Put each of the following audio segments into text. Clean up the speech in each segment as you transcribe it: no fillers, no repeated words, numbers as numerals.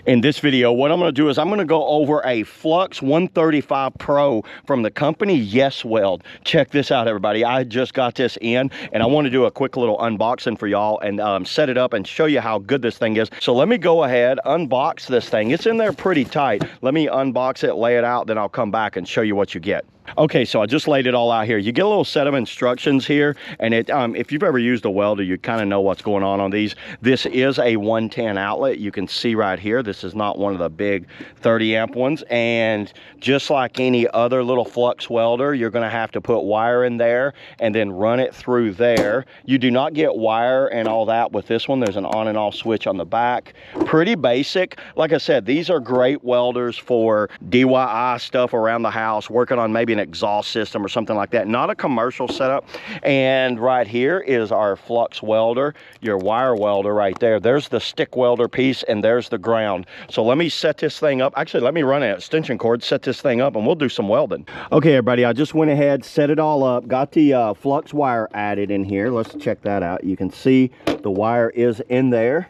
In this video, what I'm going to do is I'm going to go over a FLUX-135PRO from the company YESWELDER. Check this out, everybody. I just got this in, and I want to do a quick little unboxing for y'all and set it up and show you how good this thing is. So let me go ahead, unbox this thing. It's in there pretty tight. Let me unbox it, lay it out, then I'll come back and show you what you get. Okay, so I just laid it all out here. You get a little set of instructions here, and if you've ever used a welder, you kind of know what's going on these. This is a 110 outlet. You can see right here, this is not one of the big 30 amp ones. And just like any other little flux welder, you're going to have to put wire in there and then run it through there. You do not get wire and all that with this one. There's an on and off switch on the back. Pretty basic. Like I said, these are great welders for DIY stuff around the house, working on maybe an exhaust system or something like that. Not a commercial setup. And right here is our flux welder, your wire welder right there. There's the stick welder piece and there's the ground. So let me set this thing up. Actually, let me run an extension cord, set this thing up, and we'll do some welding. Okay, everybody, I just went ahead, set it all up, got the flux wire added in here. Let's check that out. You can see the wire is in there.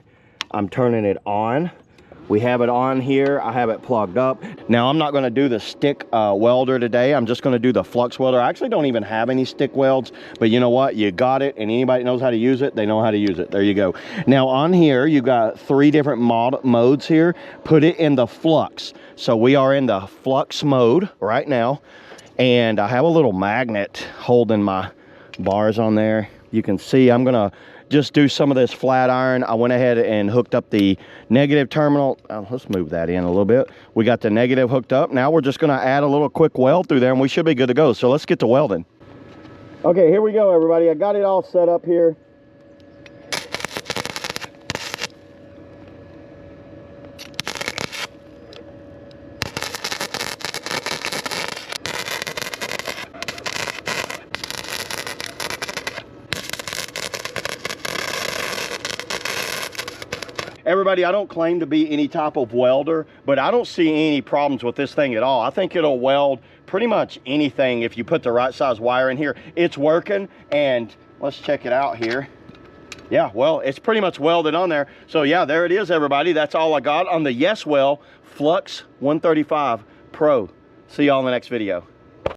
I'm turning it on. We have it on here. I have it plugged up. Now, I'm not going to do the stick welder today. I'm just going to do the flux welder. I actually don't even have any stick welds, but you know what? You got it, and anybody knows how to use it, they know how to use it. There you go. Now, on here, you got 3 different modes here. Put it in the flux. So we are in the flux mode right now, and I have a little magnet holding my bars on there. You can see I'm going to just do some of this flat iron. I went ahead and hooked up the negative terminal. Let's move that in a little bit. We got the negative hooked up. Now we're just going to add a little quick weld through there, and we should be good to go. So let's get to welding. Okay, here we go, everybody. I got it all set up here. Everybody, I don't claim to be any type of welder, but I don't see any problems with this thing at all. I think it'll weld pretty much anything if you put the right size wire in here. It's working, and let's check it out here. Yeah, well, it's pretty much welded on there. So yeah, there it is, everybody. That's all I got on the YESWELDER FLUX-135PRO. See y'all in the next video.